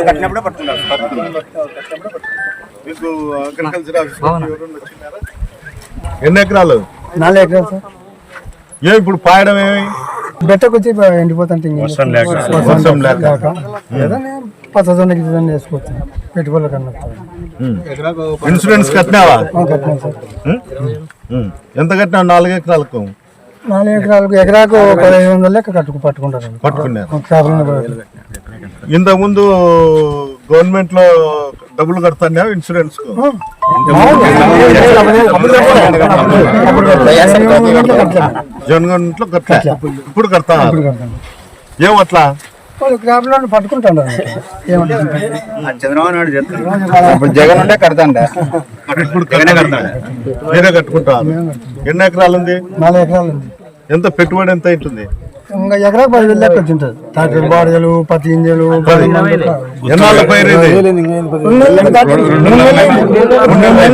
కట్టినప్పుడే పట్టుకుంటారు. మీకు అగ్రికల్చర్ ఎన్ని ఎకరాలు? 4 ఎకరాలు సార్. ఏమి ఇప్పుడు పాయడం ఏమి బెట్టకొచ్చి ఎండిపోతుంటే పచ్చదొన్న గిజొన్న వేసుకోవచ్చు పెట్టుబడుల కన్నా. ఇన్సూరెన్స్ కట్టినావా? కట్టినాం సార్. ఎంత కట్టినావు? 4 ఎకరాలకు? 4 ఎకరాలకు ఎకరాకు 1500 లెక్క పట్టుకుంటారు. పట్టుకున్నారు. ఇంతకు ముందు గవర్నమెంట్ లో డబ్బులు కడతాను ఇన్సూరెన్స్ కు? జగన్ లో కట్టా, ఇప్పుడు కడతా. ఏమట్లా క్రాప్ లోన్ పట్టుకుంటాడు. చంద్రబాబు నాయుడు చెప్తాను జగన్ ఉంటే కడతాండ, ఇప్పుడు మీరే కట్టుకుంటారు. ఎన్ని ఎకరాలు ఉంది? 4 ఎకరాలు ఉంది. ఎంత పెట్టుబడి ఎంత అవుతుంది? ఇంకా ఎకరాకు 10,000 లెక్క వచ్చింటుంది. ట్రాక్టర్ బాడీలు, పత్తి గింజలు. ఎన్నాళ్ళ పైరు?